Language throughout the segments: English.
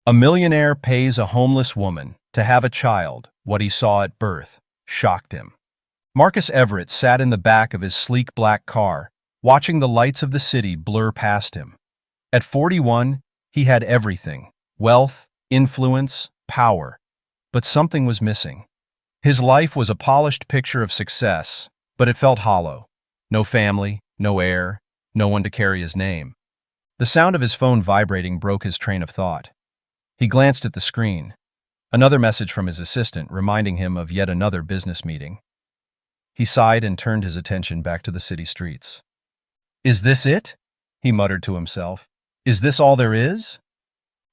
A millionaire pays a homeless woman to have a child. What he saw at birth shocked him. Marcus Everett sat in the back of his sleek black car, watching the lights of the city blur past him. At 41, he had everything: wealth, influence, power. But something was missing. His life was a polished picture of success, but it felt hollow. No family, no heir, no one to carry his name. The sound of his phone vibrating broke his train of thought. He glanced at the screen. Another message from his assistant reminding him of yet another business meeting. He sighed and turned his attention back to the city streets. "Is this it?" he muttered to himself. "Is this all there is?"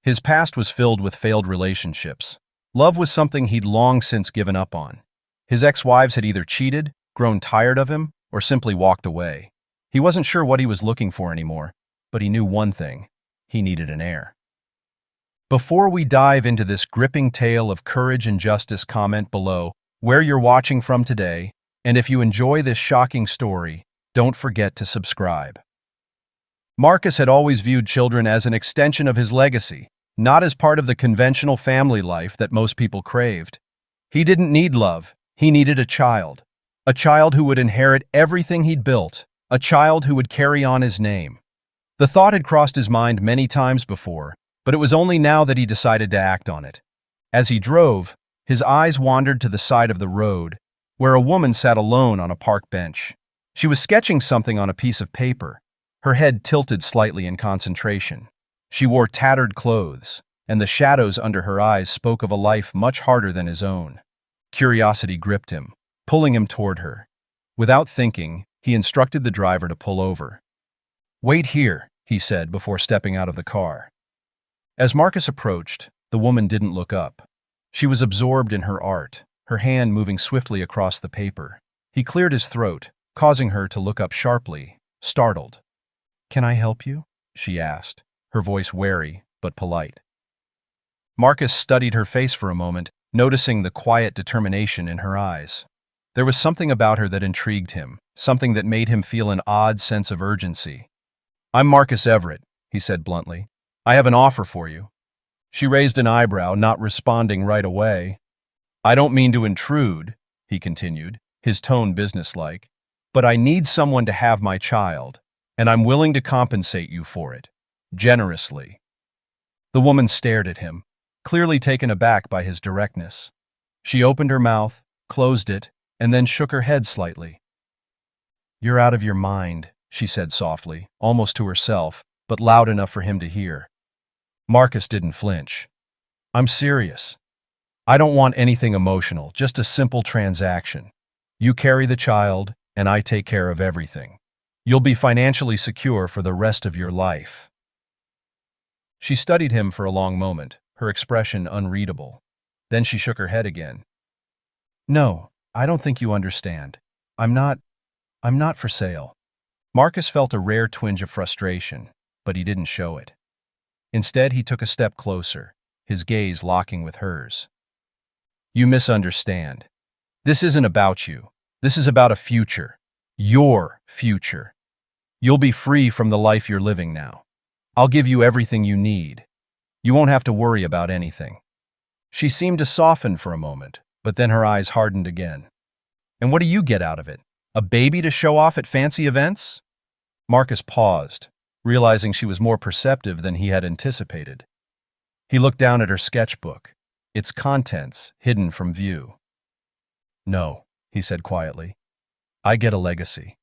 His past was filled with failed relationships. Love was something he'd long since given up on. His ex-wives had either cheated, grown tired of him, or simply walked away. He wasn't sure what he was looking for anymore, but he knew one thing: he needed an heir. Before we dive into this gripping tale of courage and justice, comment below where you're watching from today, and if you enjoy this shocking story, don't forget to subscribe. Marcus had always viewed children as an extension of his legacy, not as part of the conventional family life that most people craved. He didn't need love, he needed a child who would inherit everything he'd built, a child who would carry on his name. The thought had crossed his mind many times before, but it was only now that he decided to act on it. As he drove, his eyes wandered to the side of the road, where a woman sat alone on a park bench. She was sketching something on a piece of paper, her head tilted slightly in concentration. She wore tattered clothes, and the shadows under her eyes spoke of a life much harder than his own. Curiosity gripped him, pulling him toward her. Without thinking, he instructed the driver to pull over. "Wait here," he said before stepping out of the car. As Marcus approached, the woman didn't look up. She was absorbed in her art, her hand moving swiftly across the paper. He cleared his throat, causing her to look up sharply, startled. "Can I help you?" she asked, her voice wary but polite. Marcus studied her face for a moment, noticing the quiet determination in her eyes. There was something about her that intrigued him, something that made him feel an odd sense of urgency. "I'm Marcus Everett," he said bluntly. "I have an offer for you." She raised an eyebrow, not responding right away. "I don't mean to intrude," he continued, his tone businesslike, "but I need someone to have my child, and I'm willing to compensate you for it, generously." The woman stared at him, clearly taken aback by his directness. She opened her mouth, closed it, and then shook her head slightly. "You're out of your mind," she said softly, almost to herself, but loud enough for him to hear. Marcus didn't flinch. "I'm serious. I don't want anything emotional, just a simple transaction. You carry the child, and I take care of everything. You'll be financially secure for the rest of your life." She studied him for a long moment, her expression unreadable. Then she shook her head again. "No, I don't think you understand. I'm not for sale." Marcus felt a rare twinge of frustration, but he didn't show it. Instead, he took a step closer, his gaze locking with hers. "You misunderstand. This isn't about you. This is about a future. Your future. You'll be free from the life you're living now. I'll give you everything you need. You won't have to worry about anything." She seemed to soften for a moment, but then her eyes hardened again. "And what do you get out of it? A baby to show off at fancy events?" Marcus paused, realizing she was more perceptive than he had anticipated. He looked down at her sketchbook, its contents hidden from view. "No," he said quietly. "I get a legacy."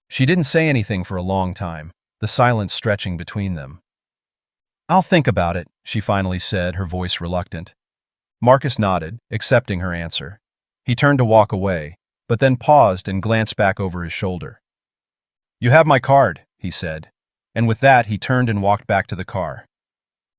She didn't say anything for a long time, the silence stretching between them. "I'll think about it," she finally said, her voice reluctant. Marcus nodded, accepting her answer. He turned to walk away, but then paused and glanced back over his shoulder. "You have my card," he said, and with that he turned and walked back to the car.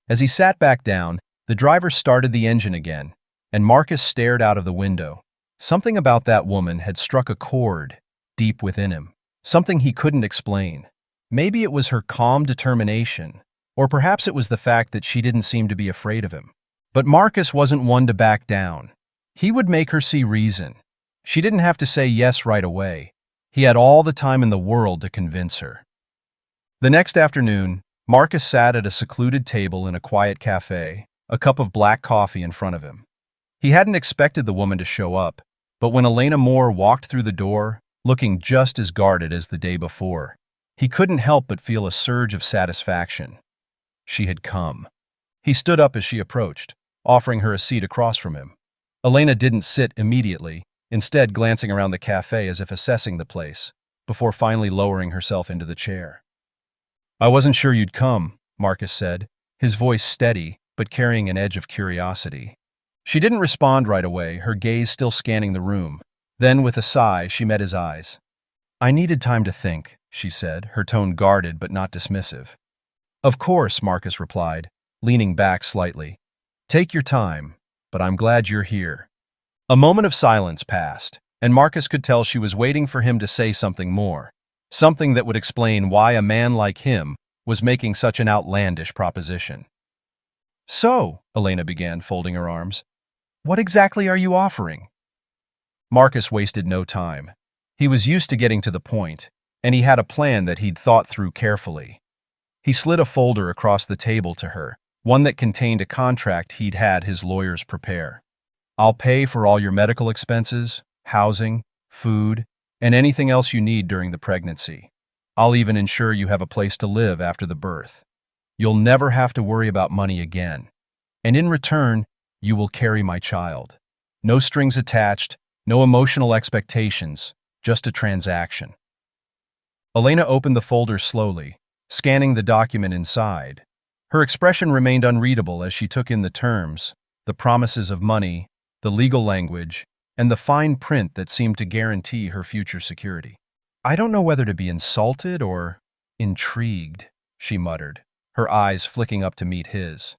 As he sat back down, the driver started the engine again, and Marcus stared out of the window. Something about that woman had struck a chord deep within him, something he couldn't explain. Maybe it was her calm determination, or perhaps it was the fact that she didn't seem to be afraid of him. But Marcus wasn't one to back down. He would make her see reason. She didn't have to say yes right away. He had all the time in the world to convince her. The next afternoon, Marcus sat at a secluded table in a quiet cafe, a cup of black coffee in front of him. He hadn't expected the woman to show up, but when Elena Moore walked through the door, looking just as guarded as the day before, he couldn't help but feel a surge of satisfaction. She had come. He stood up as she approached, offering her a seat across from him. Elena didn't sit immediately, instead glancing around the cafe as if assessing the place, before finally lowering herself into the chair. "I wasn't sure you'd come," Marcus said, his voice steady but carrying an edge of curiosity. She didn't respond right away, her gaze still scanning the room. Then, with a sigh, she met his eyes. "I needed time to think," she said, her tone guarded but not dismissive. "Of course," Marcus replied, leaning back slightly. "Take your time, but I'm glad you're here." A moment of silence passed, and Marcus could tell she was waiting for him to say something more, something that would explain why a man like him was making such an outlandish proposition. "So," Elena began, folding her arms, "what exactly are you offering?" Marcus wasted no time. He was used to getting to the point, and he had a plan that he'd thought through carefully. He slid a folder across the table to her, one that contained a contract he'd had his lawyers prepare. "I'll pay for all your medical expenses, housing, food, and anything else you need during the pregnancy. I'll even ensure you have a place to live after the birth. You'll never have to worry about money again. And in return, you will carry my child. No strings attached, no emotional expectations, just a transaction." Elena opened the folder slowly, scanning the document inside. Her expression remained unreadable as she took in the terms, the promises of money, the legal language, and the fine print that seemed to guarantee her future security. "I don't know whether to be insulted or intrigued," she muttered, her eyes flicking up to meet his.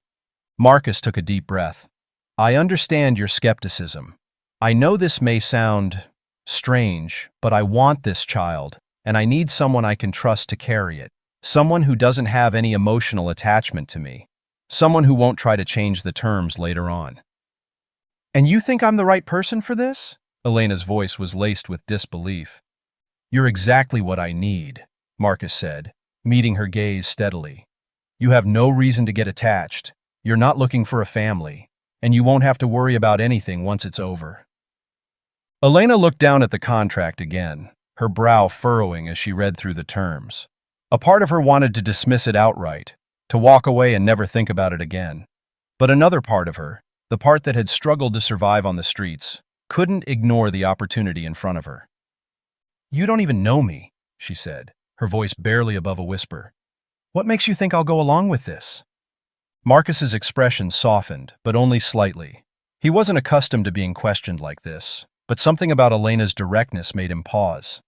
Marcus took a deep breath. "I understand your skepticism. I know this may sound strange, but I want this child, and I need someone I can trust to carry it. Someone who doesn't have any emotional attachment to me. Someone who won't try to change the terms later on." "And you think I'm the right person for this?" Elena's voice was laced with disbelief. "You're exactly what I need," Marcus said, meeting her gaze steadily. "You have no reason to get attached. You're not looking for a family, and you won't have to worry about anything once it's over." Elena looked down at the contract again, her brow furrowing as she read through the terms. A part of her wanted to dismiss it outright, to walk away and never think about it again. But another part of her, the part that had struggled to survive on the streets, couldn't ignore the opportunity in front of her. "You don't even know me," she said, her voice barely above a whisper. "What makes you think I'll go along with this?" Marcus's expression softened, but only slightly. He wasn't accustomed to being questioned like this, but something about Elena's directness made him pause.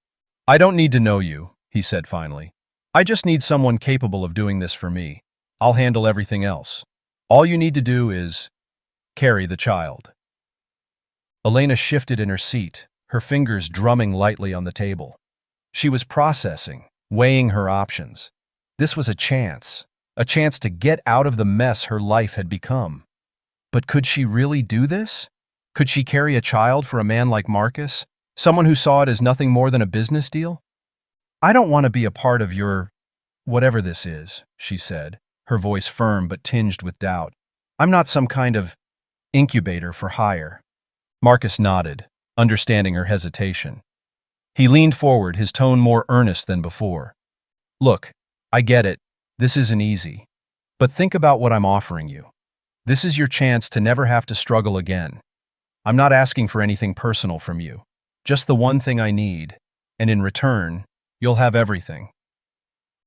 "I don't need to know you," he said finally. "I just need someone capable of doing this for me. I'll handle everything else. All you need to do is carry the child." Elena shifted in her seat, her fingers drumming lightly on the table. She was processing, weighing her options. This was a chance to get out of the mess her life had become. But could she really do this? Could she carry a child for a man like Marcus, someone who saw it as nothing more than a business deal? "I don't want to be a part of your whatever this is," she said, her voice firm but tinged with doubt. "I'm not some kind of incubator for hire." Marcus nodded, understanding her hesitation. He leaned forward, his tone more earnest than before. "Look, I get it. This isn't easy. But think about what I'm offering you. This is your chance to never have to struggle again. I'm not asking for anything personal from you. Just the one thing I need, and in return, you'll have everything."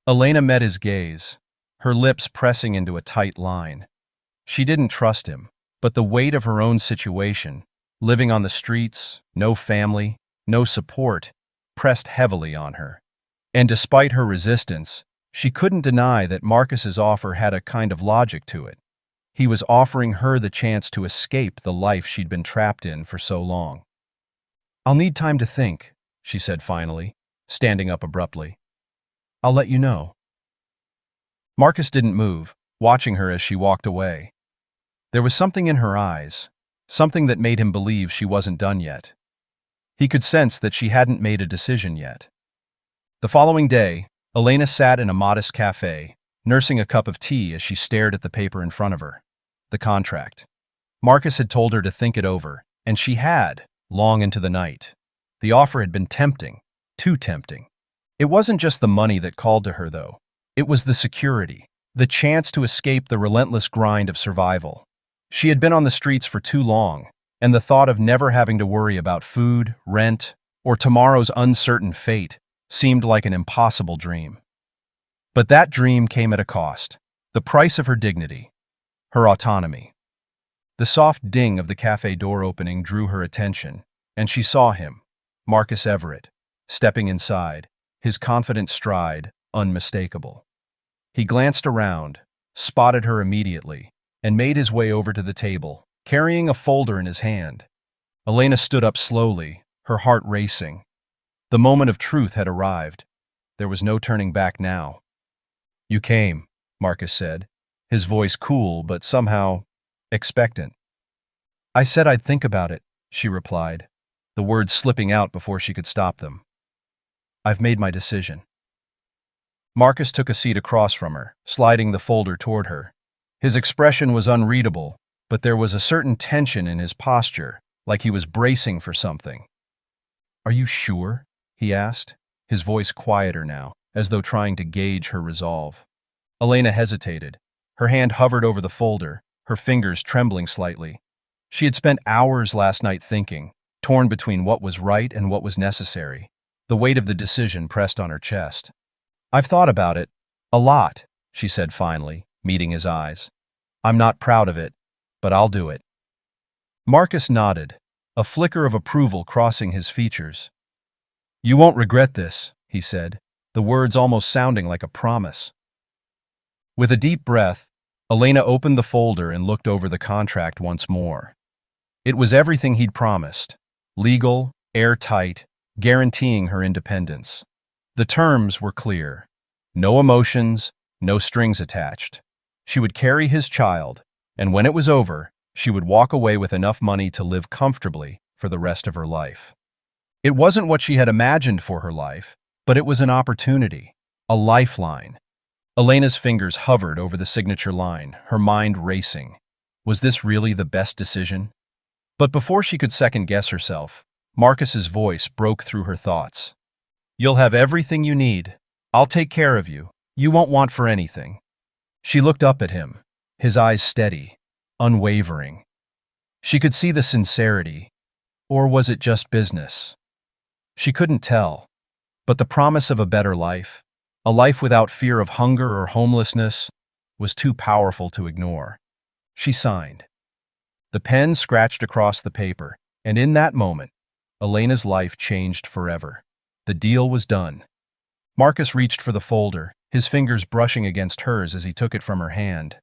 Elena met his gaze, her lips pressing into a tight line. She didn't trust him, but the weight of her own situation, living on the streets, no family, no support, pressed heavily on her. And despite her resistance, she couldn't deny that Marcus's offer had a kind of logic to it. He was offering her the chance to escape the life she'd been trapped in for so long. "I'll need time to think," she said finally, standing up abruptly. "I'll let you know." Marcus didn't move, watching her as she walked away. There was something in her eyes, something that made him believe she wasn't done yet. He could sense that she hadn't made a decision yet. The following day, Elena sat in a modest cafe, nursing a cup of tea as she stared at the paper in front of her. the contract. Marcus had told her to think it over, and she had, long into the night. The offer had been tempting, too tempting. It wasn't just the money that called to her, though. It was the security, the chance to escape the relentless grind of survival. She had been on the streets for too long, and the thought of never having to worry about food, rent, or tomorrow's uncertain fate seemed like an impossible dream. But that dream came at a cost, the price of her dignity, her autonomy. The soft ding of the cafe door opening drew her attention, and she saw him, Marcus Everett, stepping inside, his confident stride unmistakable. He glanced around, spotted her immediately, and made his way over to the table, carrying a folder in his hand. Elena stood up slowly, her heart racing. The moment of truth had arrived. There was no turning back now. "You came," Marcus said, his voice cool but somehow expectant. "I said I'd think about it," she replied, the words slipping out before she could stop them. "I've made my decision." Marcus took a seat across from her, sliding the folder toward her. His expression was unreadable, but there was a certain tension in his posture, like he was bracing for something. "Are you sure?" he asked, his voice quieter now, as though trying to gauge her resolve. Elena hesitated. Her hand hovered over the folder, her fingers trembling slightly. She had spent hours last night thinking, torn between what was right and what was necessary. The weight of the decision pressed on her chest. "I've thought about it, a lot," she said finally, meeting his eyes. "I'm not proud of it, but I'll do it." Marcus nodded, a flicker of approval crossing his features. "You won't regret this," he said, the words almost sounding like a promise. With a deep breath, Elena opened the folder and looked over the contract once more. It was everything he'd promised, legal, airtight, guaranteeing her independence. The terms were clear. No emotions, no strings attached. She would carry his child, and when it was over, she would walk away with enough money to live comfortably for the rest of her life. It wasn't what she had imagined for her life, but it was an opportunity, a lifeline. Elena's fingers hovered over the signature line, her mind racing. Was this really the best decision? But before she could second-guess herself, Marcus's voice broke through her thoughts. "You'll have everything you need. I'll take care of you. You won't want for anything." She looked up at him, his eyes steady, unwavering. She could see the sincerity, or was it just business? She couldn't tell, but the promise of a better life, a life without fear of hunger or homelessness, was too powerful to ignore. She signed. The pen scratched across the paper, and in that moment, Elena's life changed forever. The deal was done. Marcus reached for the folder, his fingers brushing against hers as he took it from her hand.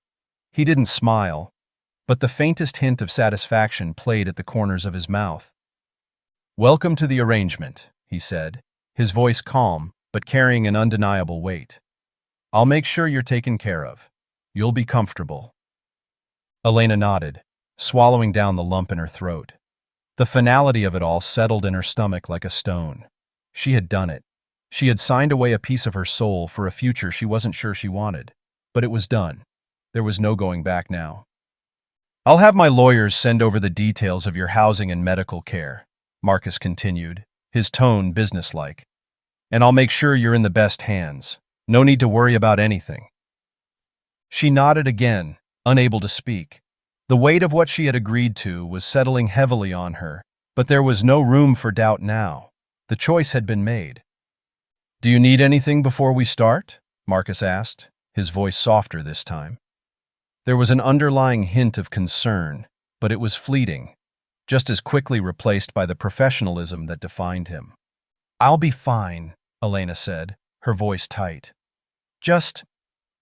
He didn't smile, but the faintest hint of satisfaction played at the corners of his mouth. "Welcome to the arrangement," he said, his voice calm but carrying an undeniable weight. "I'll make sure you're taken care of. You'll be comfortable." Elena nodded, swallowing down the lump in her throat. The finality of it all settled in her stomach like a stone. She had done it. She had signed away a piece of her soul for a future she wasn't sure she wanted. But it was done. There was no going back now. "I'll have my lawyers send over the details of your housing and medical care," Marcus continued, his tone businesslike. "And I'll make sure you're in the best hands. No need to worry about anything." She nodded again, unable to speak. The weight of what she had agreed to was settling heavily on her, but there was no room for doubt now. The choice had been made. "Do you need anything before we start?" Marcus asked, his voice softer this time. There was an underlying hint of concern, but it was fleeting, just as quickly replaced by the professionalism that defined him. "I'll be fine," Elena said, her voice tight.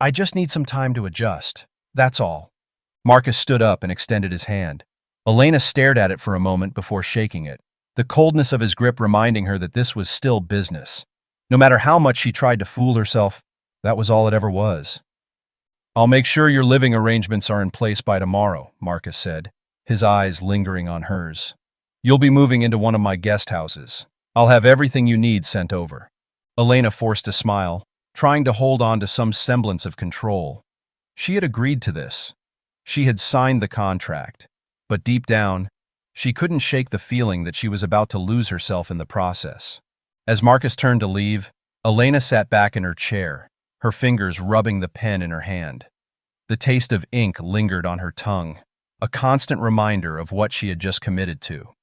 I just need some time to adjust. That's all." Marcus stood up and extended his hand. Elena stared at it for a moment before shaking it, the coldness of his grip reminding her that this was still business. No matter how much she tried to fool herself, that was all it ever was. "I'll make sure your living arrangements are in place by tomorrow," Marcus said, his eyes lingering on hers. "You'll be moving into one of my guest houses. I'll have everything you need sent over." Elena forced a smile, trying to hold on to some semblance of control. She had agreed to this. She had signed the contract, but deep down, she couldn't shake the feeling that she was about to lose herself in the process. As Marcus turned to leave, Elena sat back in her chair, her fingers rubbing the pen in her hand. The taste of ink lingered on her tongue, a constant reminder of what she had just committed to.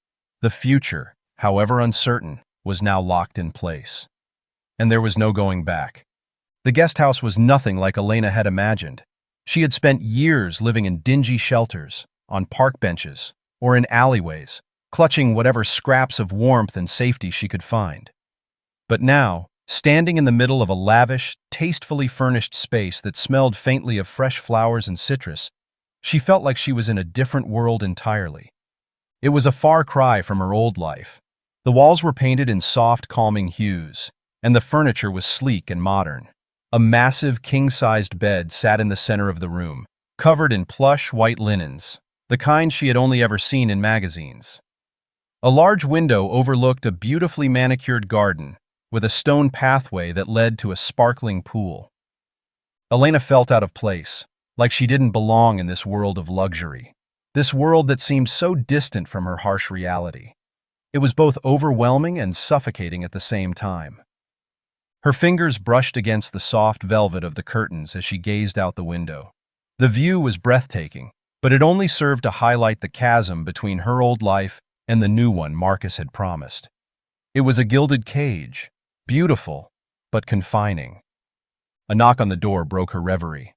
The future, however uncertain, was now locked in place. And there was no going back. The guest house was nothing like Elena had imagined. She had spent years living in dingy shelters, on park benches, or in alleyways, clutching whatever scraps of warmth and safety she could find. But now, standing in the middle of a lavish, tastefully furnished space that smelled faintly of fresh flowers and citrus, she felt like she was in a different world entirely. It was a far cry from her old life. The walls were painted in soft, calming hues, and the furniture was sleek and modern. A massive, king-sized bed sat in the center of the room, covered in plush, white linens, the kind she had only ever seen in magazines. A large window overlooked a beautifully manicured garden, with a stone pathway that led to a sparkling pool. Elena felt out of place, like she didn't belong in this world of luxury, this world that seemed so distant from her harsh reality. It was both overwhelming and suffocating at the same time. Her fingers brushed against the soft velvet of the curtains as she gazed out the window. The view was breathtaking, but it only served to highlight the chasm between her old life and the new one Marcus had promised. It was a gilded cage, beautiful, but confining. A knock on the door broke her reverie.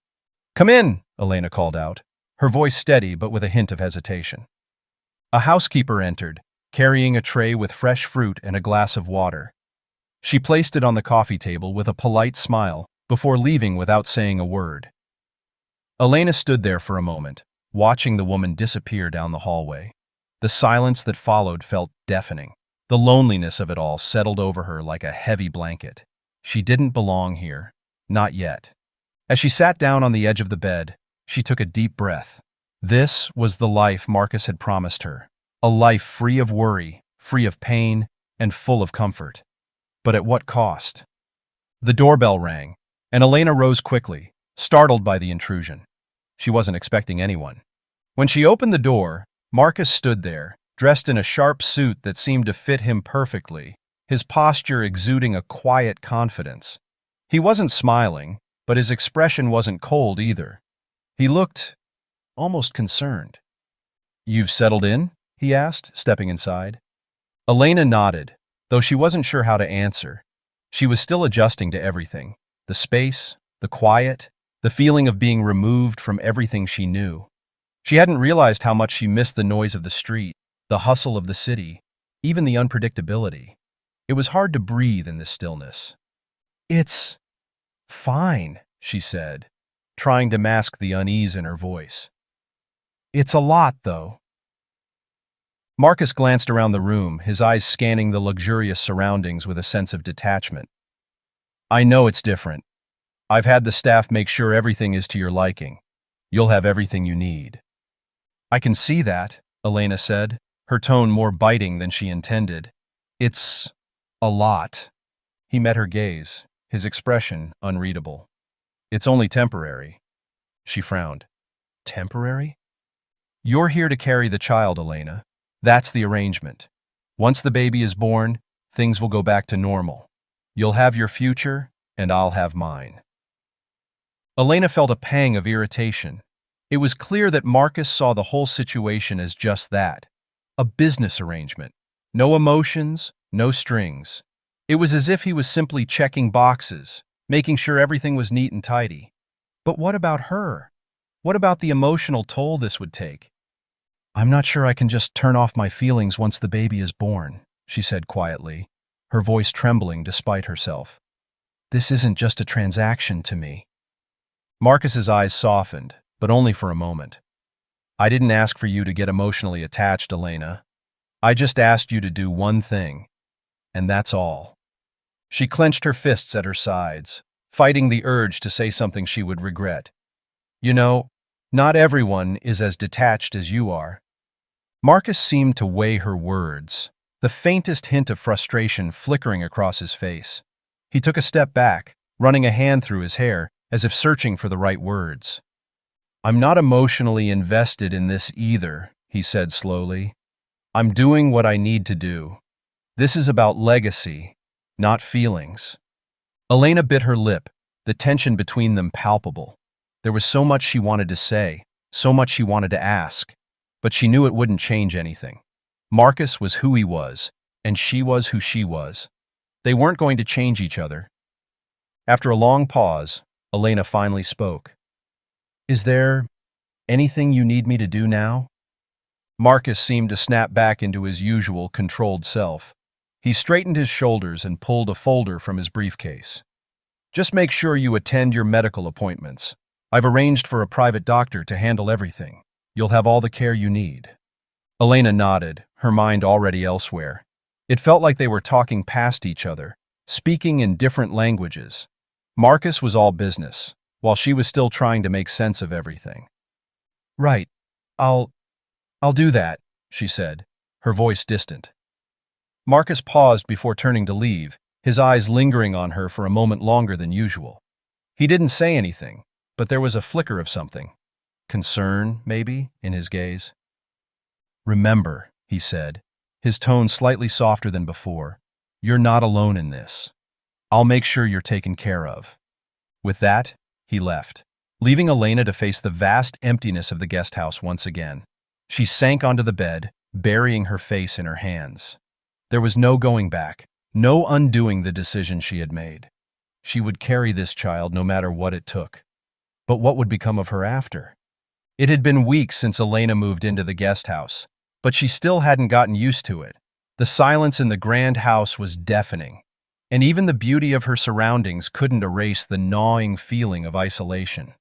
"Come in," Elena called out, her voice steady but with a hint of hesitation. A housekeeper entered, carrying a tray with fresh fruit and a glass of water. She placed it on the coffee table with a polite smile before leaving without saying a word. Elena stood there for a moment, watching the woman disappear down the hallway. The silence that followed felt deafening. The loneliness of it all settled over her like a heavy blanket. She didn't belong here. Not yet. As she sat down on the edge of the bed, she took a deep breath. This was the life Marcus had promised her. A life free of worry, free of pain, and full of comfort. But at what cost? The doorbell rang, and Elena rose quickly, startled by the intrusion. She wasn't expecting anyone. When she opened the door, Marcus stood there, dressed in a sharp suit that seemed to fit him perfectly, his posture exuding a quiet confidence. He wasn't smiling, but his expression wasn't cold either. He looked almost concerned. "You've settled in?" he asked, stepping inside. Elena nodded, though she wasn't sure how to answer. She was still adjusting to everything: the space, the quiet, the feeling of being removed from everything she knew. She hadn't realized how much she missed the noise of the street, the hustle of the city, even the unpredictability. It was hard to breathe in this stillness. "It's fine," she said, trying to mask the unease in her voice. "It's a lot, though." Marcus glanced around the room, his eyes scanning the luxurious surroundings with a sense of detachment. "I know it's different. I've had the staff make sure everything is to your liking. You'll have everything you need." "I can see that," Elena said, her tone more biting than she intended. "It's a lot." He met her gaze, his expression unreadable. "It's only temporary." She frowned. "Temporary?" "You're here to carry the child, Elena. That's the arrangement. Once the baby is born, things will go back to normal. You'll have your future, and I'll have mine." Elena felt a pang of irritation. It was clear that Marcus saw the whole situation as just that, a business arrangement. No emotions, no strings. It was as if he was simply checking boxes, making sure everything was neat and tidy. But what about her? What about the emotional toll this would take? "I'm not sure I can just turn off my feelings once the baby is born," she said quietly, her voice trembling despite herself. "This isn't just a transaction to me." Marcus's eyes softened, but only for a moment. "I didn't ask for you to get emotionally attached, Elena. I just asked you to do one thing, and that's all." She clenched her fists at her sides, fighting the urge to say something she would regret. "You know, not everyone is as detached as you are." Marcus seemed to weigh her words, the faintest hint of frustration flickering across his face. He took a step back, running a hand through his hair, as if searching for the right words. I'm not emotionally invested in this either, he said slowly. I'm doing what I need to do. This is about legacy, not feelings. Elena bit her lip, the tension between them palpable. There was so much she wanted to say, so much she wanted to ask, but she knew it wouldn't change anything. Marcus was who he was, and she was who she was. They weren't going to change each other. After a long pause, Elena finally spoke. Is there anything you need me to do now? Marcus seemed to snap back into his usual controlled self. He straightened his shoulders and pulled a folder from his briefcase. Just make sure you attend your medical appointments. I've arranged for a private doctor to handle everything. You'll have all the care you need. Elena nodded, her mind already elsewhere. It felt like they were talking past each other, speaking in different languages. Marcus was all business, while she was still trying to make sense of everything. Right. I'll do that, she said, her voice distant. Marcus paused before turning to leave, his eyes lingering on her for a moment longer than usual. He didn't say anything, but there was a flicker of something. Concern, maybe, in his gaze. Remember, he said, his tone slightly softer than before, you're not alone in this. I'll make sure you're taken care of. With that, he left, leaving Elena to face the vast emptiness of the guest house once again. She sank onto the bed, burying her face in her hands. There was no going back, no undoing the decision she had made. She would carry this child no matter what it took. But what would become of her after? It had been weeks since Elena moved into the guest house, but she still hadn't gotten used to it. The silence in the grand house was deafening, and even the beauty of her surroundings couldn't erase the gnawing feeling of isolation.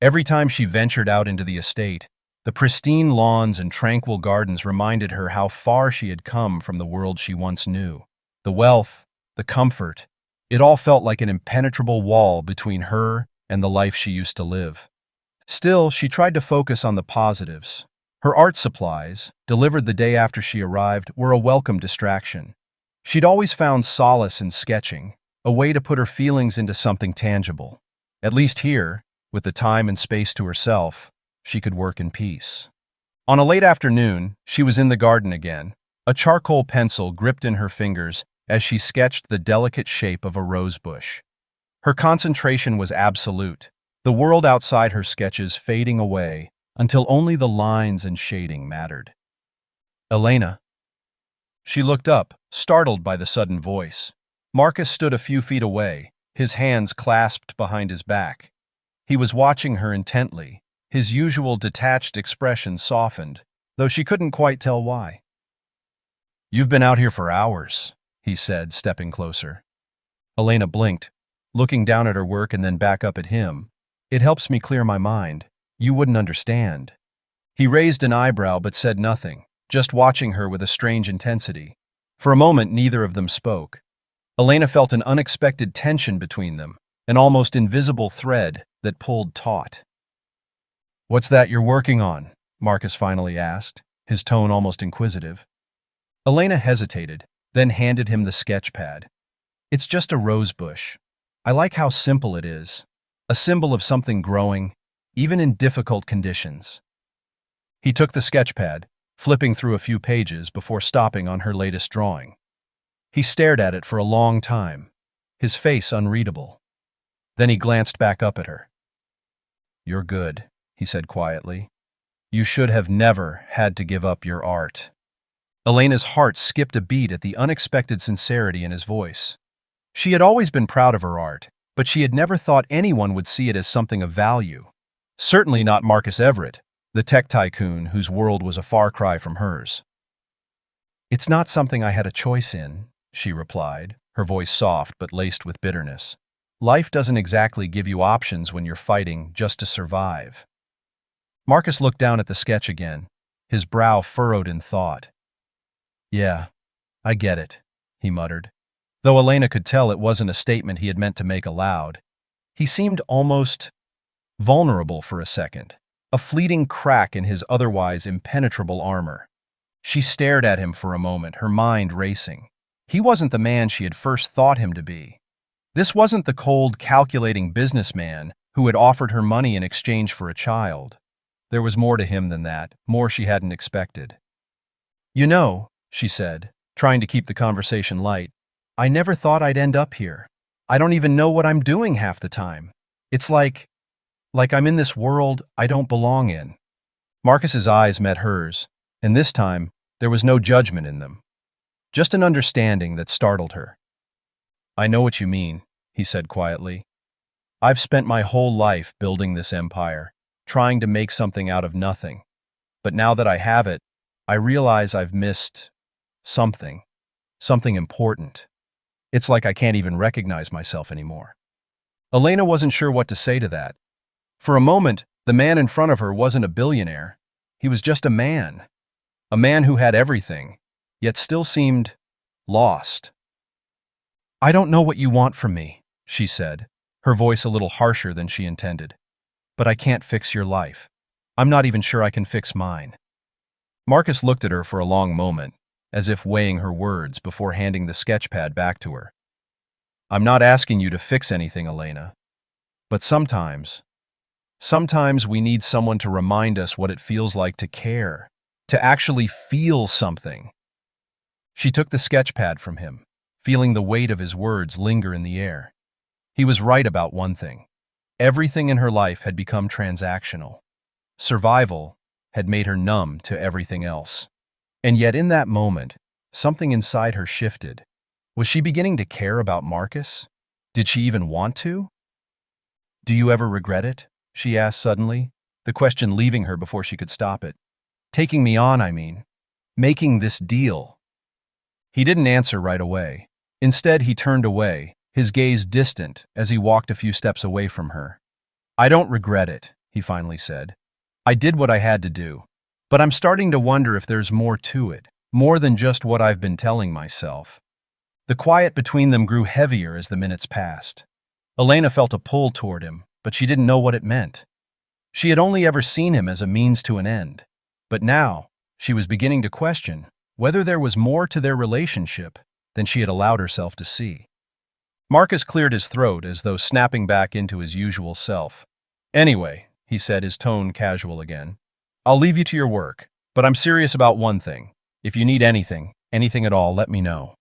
Every time she ventured out into the estate, the pristine lawns and tranquil gardens reminded her how far she had come from the world she once knew. The wealth, the comfort, it all felt like an impenetrable wall between her and the life she used to live. Still, she tried to focus on the positives. Her art supplies, delivered the day after she arrived, were a welcome distraction. She'd always found solace in sketching, a way to put her feelings into something tangible. At least here, with the time and space to herself, she could work in peace. On a late afternoon, she was in the garden again, a charcoal pencil gripped in her fingers as she sketched the delicate shape of a rose bush. Her concentration was absolute, the world outside her sketches fading away until only the lines and shading mattered. Elena. She looked up, startled by the sudden voice. Marcus stood a few feet away, his hands clasped behind his back. He was watching her intently, his usual detached expression softened, though she couldn't quite tell why. You've been out here for hours, he said, stepping closer. Elena blinked, looking down at her work and then back up at him. It helps me clear my mind. You wouldn't understand. He raised an eyebrow but said nothing, just watching her with a strange intensity. For a moment, neither of them spoke. Elena felt an unexpected tension between them, an almost invisible thread that pulled taut. What's that you're working on? Marcus finally asked, his tone almost inquisitive. Elena hesitated, then handed him the sketch pad. It's just a rose bush. I like how simple it is, a symbol of something growing, even in difficult conditions. He took the sketch pad, flipping through a few pages before stopping on her latest drawing. He stared at it for a long time, his face unreadable. Then he glanced back up at her. You're good, he said quietly. You should have never had to give up your art. Elena's heart skipped a beat at the unexpected sincerity in his voice. She had always been proud of her art, but she had never thought anyone would see it as something of value. Certainly not Marcus Everett, the tech tycoon whose world was a far cry from hers. It's not something I had a choice in, she replied, her voice soft but laced with bitterness. Life doesn't exactly give you options when you're fighting just to survive. Marcus looked down at the sketch again, his brow furrowed in thought. Yeah, I get it, he muttered, though Elena could tell it wasn't a statement he had meant to make aloud. He seemed almost vulnerable for a second, a fleeting crack in his otherwise impenetrable armor. She stared at him for a moment, her mind racing. He wasn't the man she had first thought him to be. This wasn't the cold, calculating businessman who had offered her money in exchange for a child. There was more to him than that, more she hadn't expected. "You know," she said, trying to keep the conversation light, "I never thought I'd end up here. I don't even know what I'm doing half the time. It's like I'm in this world I don't belong in." Marcus's eyes met hers, and this time there was no judgment in them, just an understanding that startled her. "I know what you mean," he said quietly. "I've spent my whole life building this empire, trying to make something out of nothing. But now that I have it, I realize I've missed something, something important. It's like I can't even recognize myself anymore." Elena wasn't sure what to say to that. For a moment, the man in front of her wasn't a billionaire. He was just a man who had everything, yet still seemed lost. "I don't know what you want from me," she said, her voice a little harsher than she intended. "But I can't fix your life. I'm not even sure I can fix mine." Marcus looked at her for a long moment, as if weighing her words before handing the sketchpad back to her. "I'm not asking you to fix anything, Elena. But sometimes we need someone to remind us what it feels like to care, to actually feel something." She took the sketchpad from him, feeling the weight of his words linger in the air. He was right about one thing. Everything in her life had become transactional. Survival had made her numb to everything else. And yet in that moment, something inside her shifted. Was she beginning to care about Marcus? Did she even want to? "Do you ever regret it?" she asked suddenly, the question leaving her before she could stop it. "Taking me on, I mean. Making this deal." He didn't answer right away. Instead, he turned away, his gaze distant as he walked a few steps away from her. "I don't regret it," he finally said. "I did what I had to do. But I'm starting to wonder if there's more to it, more than just what I've been telling myself." The quiet between them grew heavier as the minutes passed. Elena felt a pull toward him, but she didn't know what it meant. She had only ever seen him as a means to an end. But now, she was beginning to question whether there was more to their relationship than she had allowed herself to see. Marcus cleared his throat as though snapping back into his usual self. "Anyway," he said, his tone casual again, "I'll leave you to your work, but I'm serious about one thing. If you need anything at all, let me know."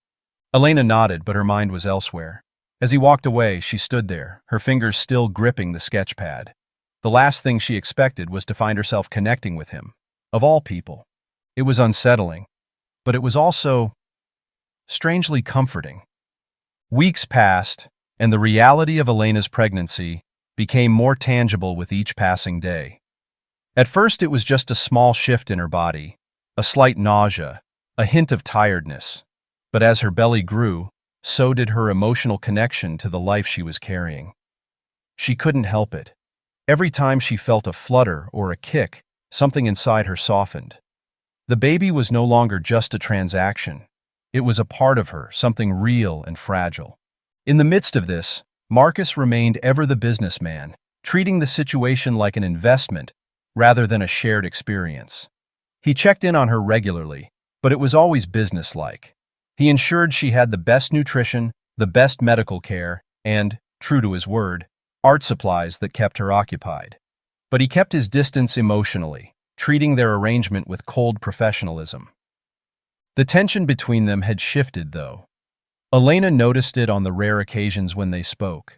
Elena nodded, but her mind was elsewhere. As he walked away, she stood there, her fingers still gripping the sketchpad. The last thing she expected was to find herself connecting with him, of all people. It was unsettling, but it was also strangely comforting. Weeks passed, and the reality of Elena's pregnancy became more tangible with each passing day. At first, it was just a small shift in her body, a slight nausea, a hint of tiredness. But as her belly grew, so did her emotional connection to the life she was carrying. She couldn't help it. Every time she felt a flutter or a kick, something inside her softened. The baby was no longer just a transaction. It was a part of her, something real and fragile. In the midst of this, Marcus remained ever the businessman, treating the situation like an investment rather than a shared experience. He checked in on her regularly, but it was always businesslike. He ensured she had the best nutrition, the best medical care, and, true to his word, art supplies that kept her occupied. But he kept his distance emotionally, treating their arrangement with cold professionalism. The tension between them had shifted, though. Elena noticed it on the rare occasions when they spoke.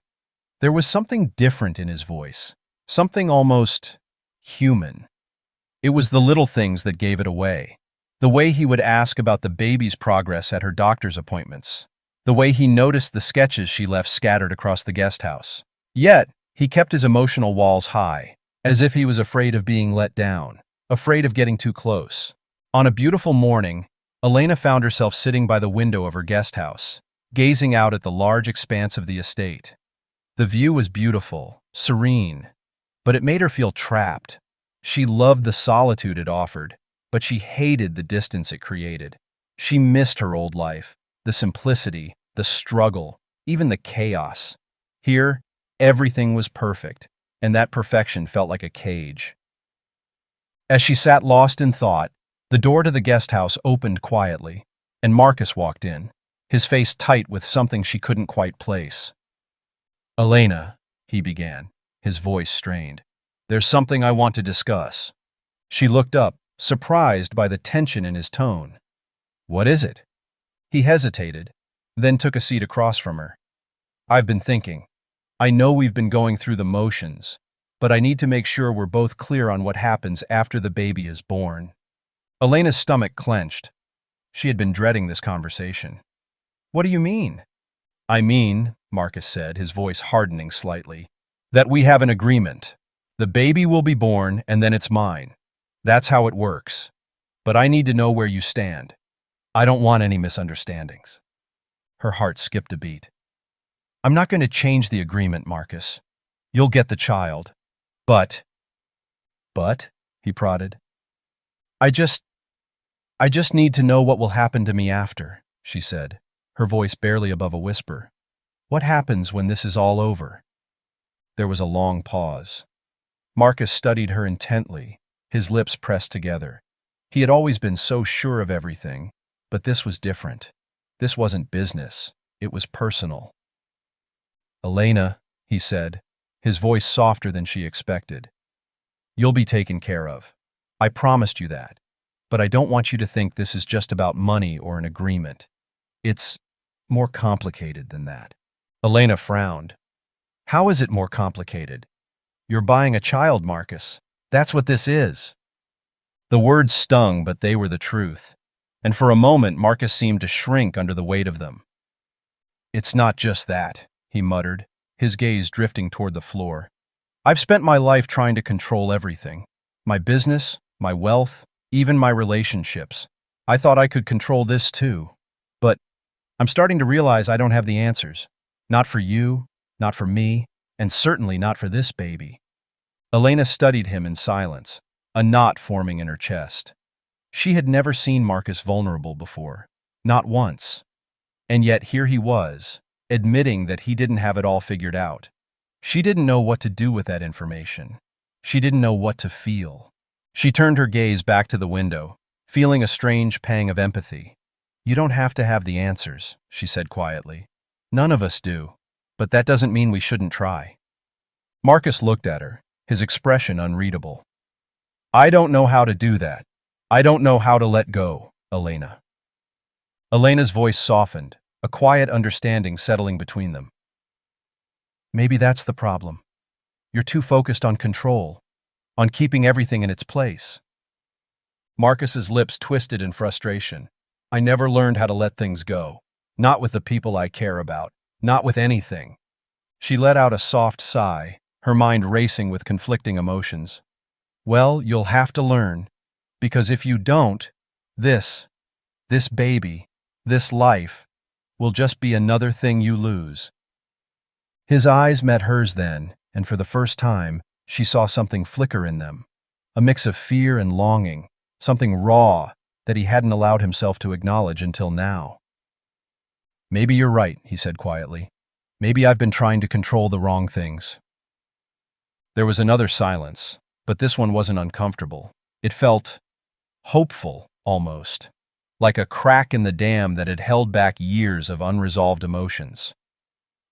There was something different in his voice, something almost human. It was the little things that gave it away. The way he would ask about the baby's progress at her doctor's appointments. The way he noticed the sketches she left scattered across the guest house. Yet, he kept his emotional walls high, as if he was afraid of being let down, afraid of getting too close. On a beautiful morning, Elena found herself sitting by the window of her guest house, gazing out at the large expanse of the estate. The view was beautiful, serene, but it made her feel trapped. She loved the solitude it offered, but she hated the distance it created. She missed her old life, the simplicity, the struggle, even the chaos. Here, everything was perfect, and that perfection felt like a cage. As she sat lost in thought, the door to the guest house opened quietly, and Marcus walked in, his face tight with something she couldn't quite place. "Elena," he began. his voice strained. "There's something I want to discuss." She looked up, surprised by the tension in his tone. "What is it?" He hesitated, then took a seat across from her. "I've been thinking. I know we've been going through the motions, but I need to make sure we're both clear on what happens after the baby is born." Elena's stomach clenched. She had been dreading this conversation. "What do you mean?" "I mean," Marcus said, his voice hardening slightly, "that we have an agreement. The baby will be born, and then it's mine. That's how it works. But I need to know where you stand. I don't want any misunderstandings." Her heart skipped a beat. "I'm not going to change the agreement, Marcus. You'll get the child. But—" "But?" he prodded. I just need to know what will happen to me after," she said, her voice barely above a whisper. "What happens when this is all over?" There was a long pause. Marcus studied her intently, his lips pressed together. He had always been so sure of everything, but this was different. This wasn't business. It was personal. "Elena," he said, his voice softer than she expected. "You'll be taken care of. I promised you that. But I don't want you to think this is just about money or an agreement. It's more complicated than that." Elena frowned. "How is it more complicated?" "You're buying a child, Marcus. That's what this is." The words stung, but they were the truth. And for a moment, Marcus seemed to shrink under the weight of them. "It's not just that," he muttered, his gaze drifting toward the floor. "I've spent my life trying to control everything. My business, my wealth, even my relationships. I thought I could control this too. But I'm starting to realize I don't have the answers. Not for you, not for me, and certainly not for this baby." Elena studied him in silence, a knot forming in her chest. She had never seen Marcus vulnerable before, not once. And yet here he was, admitting that he didn't have it all figured out. She didn't know what to do with that information. She didn't know what to feel. She turned her gaze back to the window, feeling a strange pang of empathy. "You don't have to have the answers," she said quietly. "None of us do, but that doesn't mean we shouldn't try." Marcus looked at her, his expression unreadable. "I don't know how to do that. I don't know how to let go, Elena." Elena's voice softened, a quiet understanding settling between them. "Maybe that's the problem. You're too focused on control, on keeping everything in its place." Marcus's lips twisted in frustration. "I never learned how to let things go. Not with the people I care about. Not with anything." She let out a soft sigh, her mind racing with conflicting emotions. "Well, you'll have to learn, because if you don't, this baby, this life, will just be another thing you lose." His eyes met hers then, and for the first time, she saw something flicker in them, a mix of fear and longing, something raw that he hadn't allowed himself to acknowledge until now. "Maybe you're right," he said quietly. "Maybe I've been trying to control the wrong things." There was another silence, but this one wasn't uncomfortable. It felt hopeful, almost, like a crack in the dam that had held back years of unresolved emotions.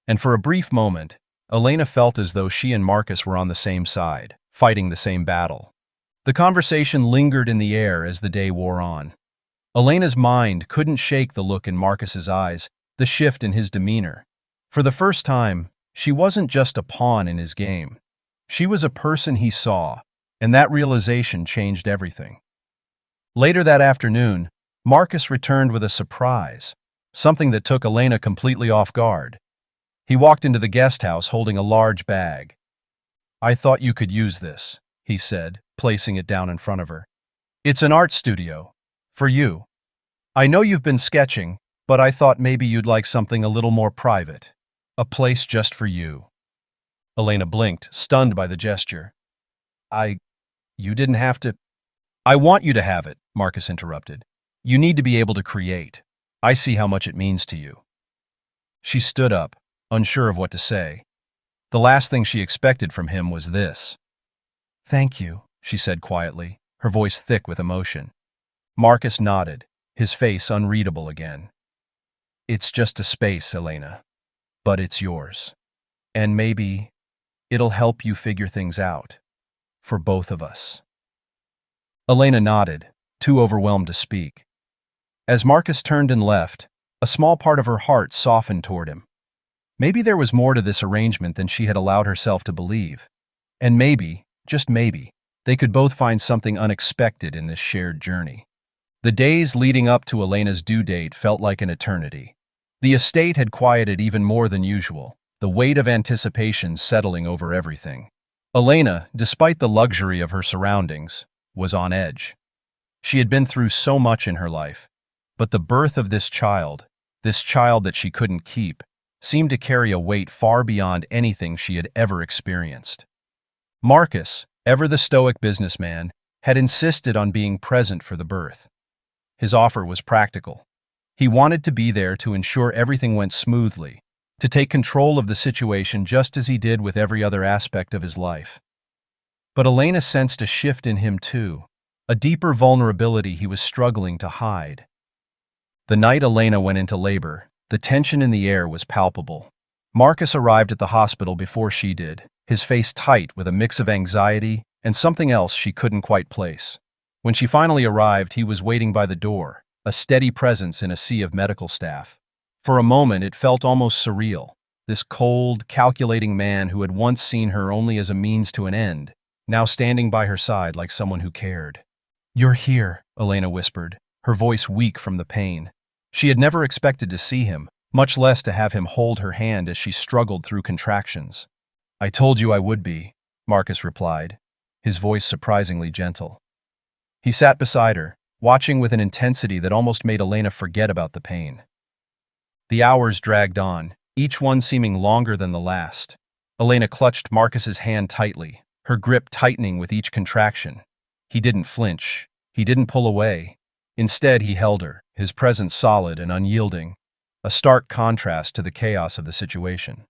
And for a brief moment, Elena felt as though she and Marcus were on the same side, fighting the same battle. The conversation lingered in the air as the day wore on. Elena's mind couldn't shake the look in Marcus's eyes, the shift in his demeanor. For the first time, she wasn't just a pawn in his game. She was a person he saw, and that realization changed everything. Later that afternoon, Marcus returned with a surprise, something that took Elena completely off guard. He walked into the guest house holding a large bag. "I thought you could use this," he said, placing it down in front of her. "It's an art studio. For you. I know you've been sketching, but I thought maybe you'd like something a little more private. A place just for you." Elena blinked, stunned by the gesture. You didn't have to—" "I want you to have it," Marcus interrupted. "You need to be able to create. I see how much it means to you." She stood up, unsure of what to say. The last thing she expected from him was this. "Thank you," she said quietly, her voice thick with emotion. Marcus nodded, his face unreadable again. "It's just a space, Elena. But it's yours. And maybe It'll help you figure things out. For both of us. Elena nodded, too overwhelmed to speak. As Marcus turned and left, a small part of her heart softened toward him. Maybe there was more to this arrangement than she had allowed herself to believe. And maybe, just maybe, they could both find something unexpected in this shared journey. The days leading up to Elena's due date felt like an eternity. The estate had quieted even more than usual, the weight of anticipation settling over everything. Elena, despite the luxury of her surroundings, was on edge. She had been through so much in her life, but the birth of this child that she couldn't keep, seemed to carry a weight far beyond anything she had ever experienced. Marcus, ever the stoic businessman, had insisted on being present for the birth. His offer was practical. He wanted to be there to ensure everything went smoothly, to take control of the situation just as he did with every other aspect of his life. But Elena sensed a shift in him too, a deeper vulnerability he was struggling to hide. The night Elena went into labor, the tension in the air was palpable. Marcus arrived at the hospital before she did, his face tight with a mix of anxiety and something else she couldn't quite place. When she finally arrived, he was waiting by the door, a steady presence in a sea of medical staff. For a moment, it felt almost surreal. This cold, calculating man who had once seen her only as a means to an end, now standing by her side like someone who cared. "You're here," Elena whispered, her voice weak from the pain. She had never expected to see him, much less to have him hold her hand as she struggled through contractions. "I told you I would be," Marcus replied, his voice surprisingly gentle. He sat beside her, watching with an intensity that almost made Elena forget about the pain. The hours dragged on, each one seeming longer than the last. Elena clutched Marcus's hand tightly, her grip tightening with each contraction. He didn't flinch. He didn't pull away. Instead, he held her, his presence solid and unyielding, a stark contrast to the chaos of the situation.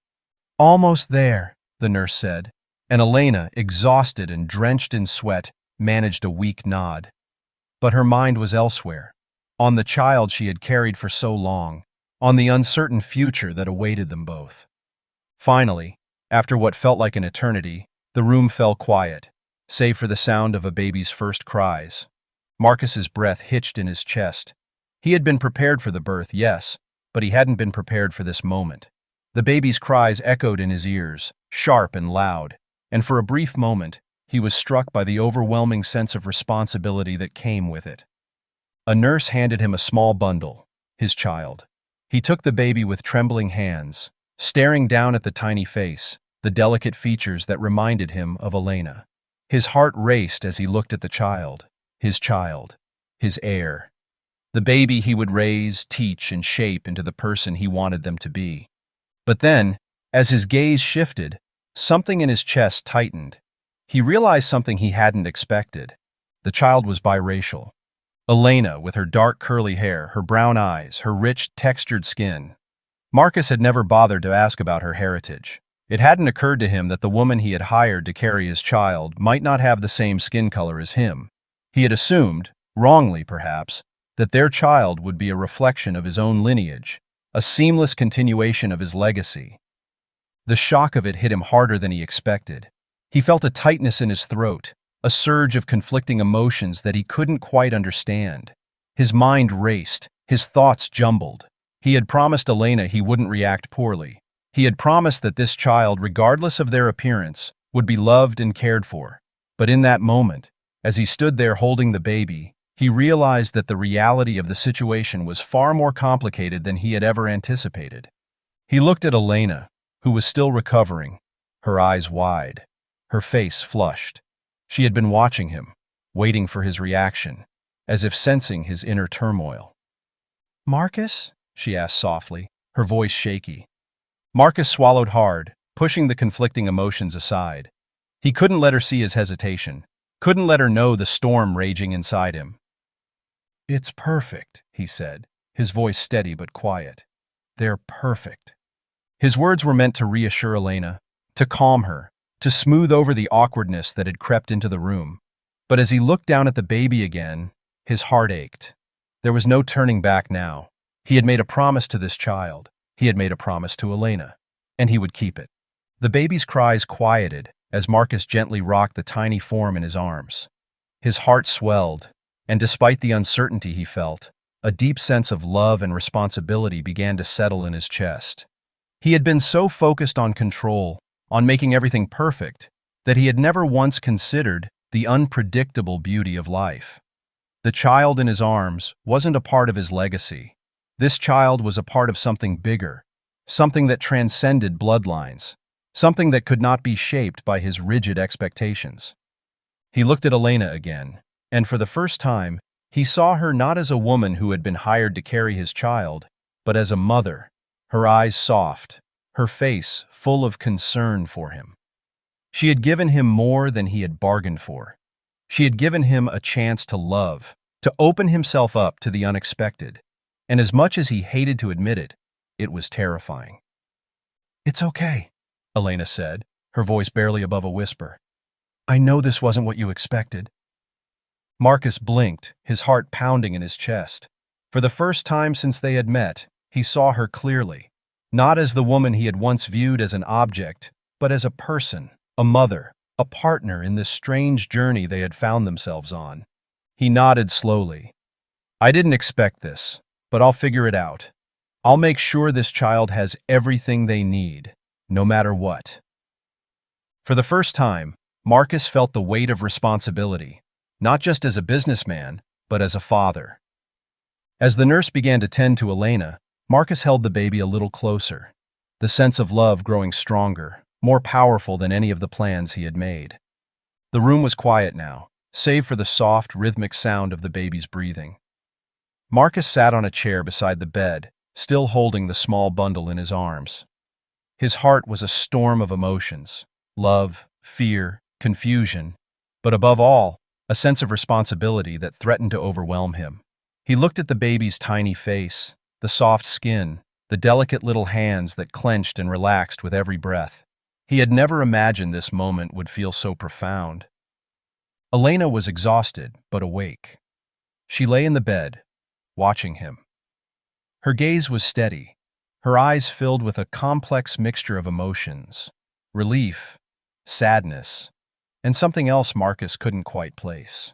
"Almost there," the nurse said, and Elena, exhausted and drenched in sweat, managed a weak nod. But her mind was elsewhere, on the child she had carried for so long, on the uncertain future that awaited them both. Finally, after what felt like an eternity, the room fell quiet, save for the sound of a baby's first cries. Marcus's breath hitched in his chest. He had been prepared for the birth, yes, but he hadn't been prepared for this moment. The baby's cries echoed in his ears, sharp and loud, and for a brief moment, he was struck by the overwhelming sense of responsibility that came with it. A nurse handed him a small bundle, his child. He took the baby with trembling hands, staring down at the tiny face, the delicate features that reminded him of Elena. His heart raced as he looked at the child, his heir. The baby he would raise, teach, and shape into the person he wanted them to be. But then, as his gaze shifted, something in his chest tightened. He realized something he hadn't expected. The child was biracial. Elena, with her dark curly hair, her brown eyes, her rich, textured skin. Marcus had never bothered to ask about her heritage. It hadn't occurred to him that the woman he had hired to carry his child might not have the same skin color as him. He had assumed, wrongly perhaps, that their child would be a reflection of his own lineage, a seamless continuation of his legacy. The shock of it hit him harder than he expected. He felt a tightness in his throat, a surge of conflicting emotions that he couldn't quite understand. His mind raced, his thoughts jumbled. He had promised Elena he wouldn't react poorly. He had promised that this child, regardless of their appearance, would be loved and cared for. But in that moment, as he stood there holding the baby, he realized that the reality of the situation was far more complicated than he had ever anticipated. He looked at Elena, who was still recovering, her eyes wide, her face flushed. She had been watching him, waiting for his reaction, as if sensing his inner turmoil. "Marcus?" she asked softly, her voice shaky. Marcus swallowed hard, pushing the conflicting emotions aside. He couldn't let her see his hesitation, couldn't let her know the storm raging inside him. "It's perfect," he said, his voice steady but quiet. "They're perfect." His words were meant to reassure Elena, to calm her, to smooth over the awkwardness that had crept into the room. But as he looked down at the baby again, his heart ached. There was no turning back now. He had made a promise to this child. He had made a promise to Elena, and he would keep it. The baby's cries quieted as Marcus gently rocked the tiny form in his arms. His heart swelled, and despite the uncertainty he felt, a deep sense of love and responsibility began to settle in his chest. He had been so focused on control, on making everything perfect, that he had never once considered the unpredictable beauty of life. The child in his arms wasn't a part of his legacy. This child was a part of something bigger, something that transcended bloodlines, something that could not be shaped by his rigid expectations. He looked at Elena again, and for the first time, he saw her not as a woman who had been hired to carry his child, but as a mother, her eyes soft, her face full of concern for him. She had given him more than he had bargained for. She had given him a chance to love, to open himself up to the unexpected, and as much as he hated to admit it, it was terrifying. "It's okay," Elena said, her voice barely above a whisper. "I know this wasn't what you expected." Marcus blinked, his heart pounding in his chest. For the first time since they had met, he saw her clearly, not as the woman he had once viewed as an object, but as a person, a mother, a partner in this strange journey they had found themselves on. He nodded slowly. "I didn't expect this, but I'll figure it out. I'll make sure this child has everything they need, no matter what." For the first time, Marcus felt the weight of responsibility, not just as a businessman, but as a father. As the nurse began to tend to Elena, Marcus held the baby a little closer, the sense of love growing stronger, more powerful than any of the plans he had made. The room was quiet now, save for the soft, rhythmic sound of the baby's breathing. Marcus sat on a chair beside the bed, still holding the small bundle in his arms. His heart was a storm of emotions: love, fear, confusion, but above all, a sense of responsibility that threatened to overwhelm him. He looked at the baby's tiny face, the soft skin, the delicate little hands that clenched and relaxed with every breath. He had never imagined this moment would feel so profound. Elena was exhausted, but awake. She lay in the bed, watching him. Her gaze was steady, her eyes filled with a complex mixture of emotions: relief, sadness, and something else Marcus couldn't quite place.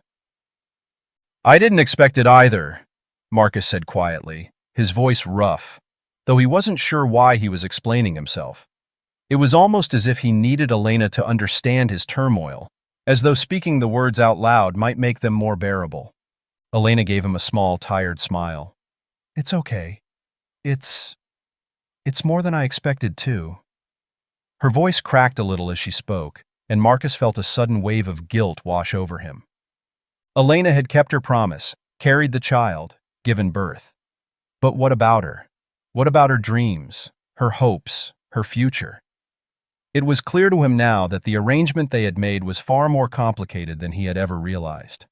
"I didn't expect it either," Marcus said quietly, his voice rough, though he wasn't sure why he was explaining himself. It was almost as if he needed Elena to understand his turmoil, as though speaking the words out loud might make them more bearable. Elena gave him a small, tired smile. "It's okay. It's more than I expected, too." Her voice cracked a little as she spoke, and Marcus felt a sudden wave of guilt wash over him. Elena had kept her promise, carried the child, given birth. But what about her? What about her dreams, her hopes, her future? It was clear to him now that the arrangement they had made was far more complicated than he had ever realized.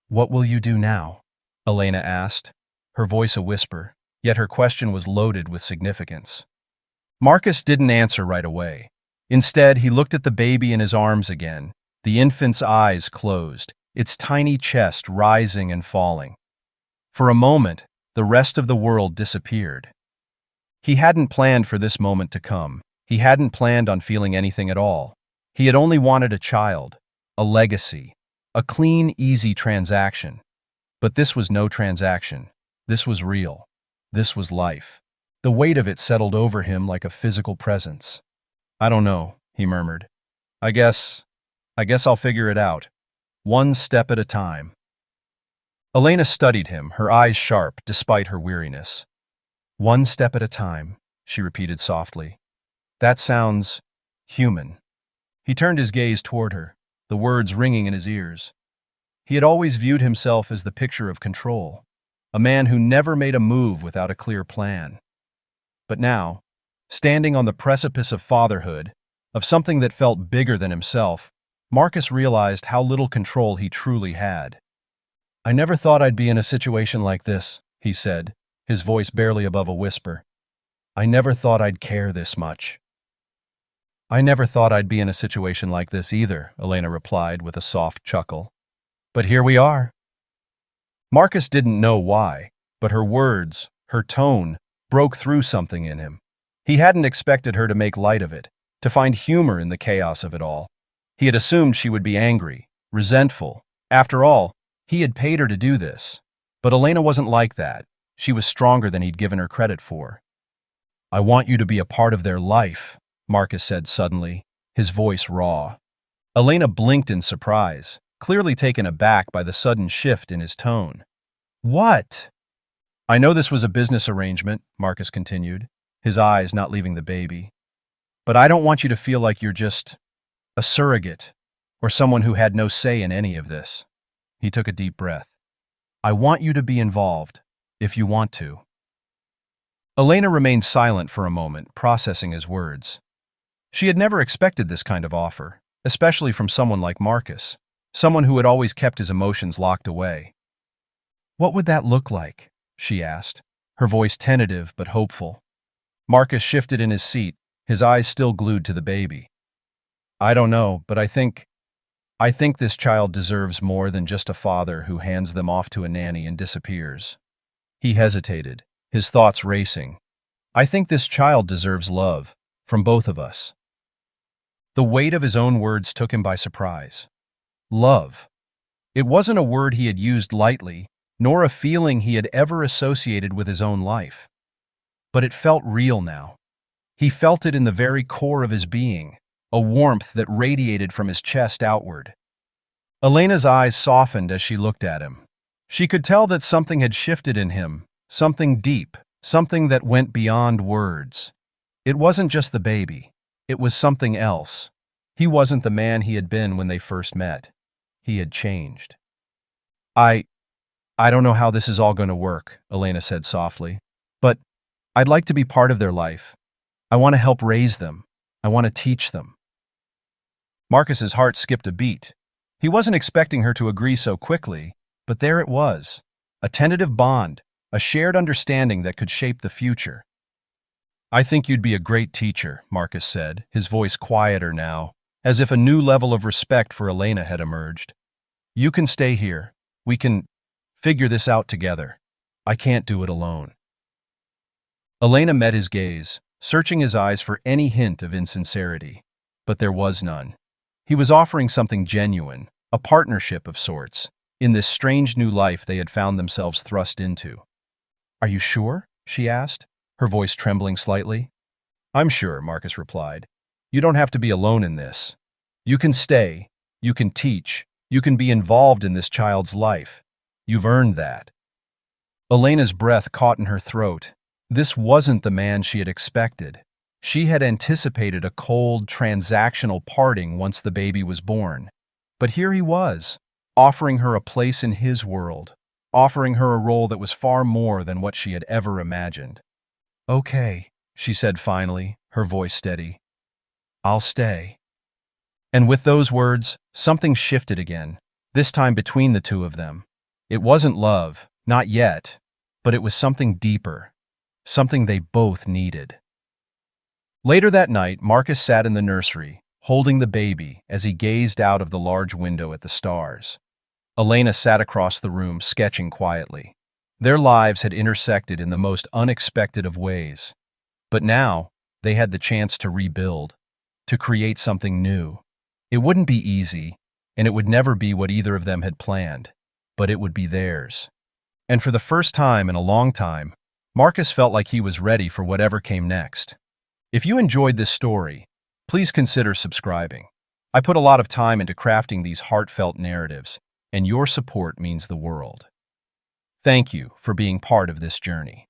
"What will you do now?" Elena asked, her voice a whisper, yet her question was loaded with significance. Marcus didn't answer right away. Instead, he looked at the baby in his arms again, the infant's eyes closed, its tiny chest rising and falling. For a moment, the rest of the world disappeared. He hadn't planned for this moment to come. He hadn't planned on feeling anything at all. He had only wanted a child, a legacy, a clean, easy transaction. But this was no transaction. This was real. This was life. The weight of it settled over him like a physical presence. "I don't know," he murmured. I guess I'll figure it out. One step at a time." Elena studied him, her eyes sharp despite her weariness. "One step at a time," she repeated softly. "That sounds human." He turned his gaze toward her, the words ringing in his ears. He had always viewed himself as the picture of control, a man who never made a move without a clear plan. But now, standing on the precipice of fatherhood, of something that felt bigger than himself, Marcus realized how little control he truly had. "I never thought I'd be in a situation like this," he said, his voice barely above a whisper. "I never thought I'd care this much." "I never thought I'd be in a situation like this either," Elena replied with a soft chuckle. "But here we are." Marcus didn't know why, but her words, her tone, broke through something in him. He hadn't expected her to make light of it, to find humor in the chaos of it all. He had assumed she would be angry, resentful. After all, he had paid her to do this. But Elena wasn't like that. She was stronger than he'd given her credit for. "I want you to be a part of their life," Marcus said suddenly, his voice raw. Elena blinked in surprise, clearly taken aback by the sudden shift in his tone. "What?" "I know this was a business arrangement," Marcus continued, his eyes not leaving the baby. "But I don't want you to feel like you're just a surrogate or someone who had no say in any of this." He took a deep breath. "I want you to be involved, if you want to." Elena remained silent for a moment, processing his words. She had never expected this kind of offer, especially from someone like Marcus, someone who had always kept his emotions locked away. "What would that look like?" she asked, her voice tentative but hopeful. Marcus shifted in his seat, his eyes still glued to the baby. "I don't know, but I think this child deserves more than just a father who hands them off to a nanny and disappears." He hesitated, his thoughts racing. "I think this child deserves love, from both of us." The weight of his own words took him by surprise. Love. It wasn't a word he had used lightly, nor a feeling he had ever associated with his own life. But it felt real now. He felt it in the very core of his being, a warmth that radiated from his chest outward. Elena's eyes softened as she looked at him. She could tell that something had shifted in him, something deep, something that went beyond words. It wasn't just the baby. It was something else. He wasn't the man he had been when they first met. He had changed. I don't know how this is all going to work," Elena said softly. "But I'd like to be part of their life. I want to help raise them. I want to teach them." Marcus's heart skipped a beat. He wasn't expecting her to agree so quickly, but there it was. A tentative bond, a shared understanding that could shape the future. "I think you'd be a great teacher," Marcus said, his voice quieter now, as if a new level of respect for Elena had emerged. "You can stay here. We can figure this out together. I can't do it alone." Elena met his gaze, searching his eyes for any hint of insincerity. But there was none. He was offering something genuine, a partnership of sorts, in this strange new life they had found themselves thrust into. "Are you sure?" she asked, her voice trembling slightly. "I'm sure," Marcus replied. "You don't have to be alone in this. You can stay, you can teach, you can be involved in this child's life. You've earned that." Elena's breath caught in her throat. This wasn't the man she had expected. She had anticipated a cold, transactional parting once the baby was born. But here he was, offering her a place in his world, offering her a role that was far more than what she had ever imagined. "Okay," she said finally, her voice steady. "I'll stay." And with those words, something shifted again, this time between the two of them. It wasn't love, not yet, but it was something deeper, something they both needed. Later that night, Marcus sat in the nursery, holding the baby as he gazed out of the large window at the stars. Elena sat across the room, sketching quietly. Their lives had intersected in the most unexpected of ways. But now, they had the chance to rebuild, to create something new. It wouldn't be easy, and it would never be what either of them had planned, but it would be theirs. And for the first time in a long time, Marcus felt like he was ready for whatever came next. If you enjoyed this story, please consider subscribing. I put a lot of time into crafting these heartfelt narratives, and your support means the world. Thank you for being part of this journey.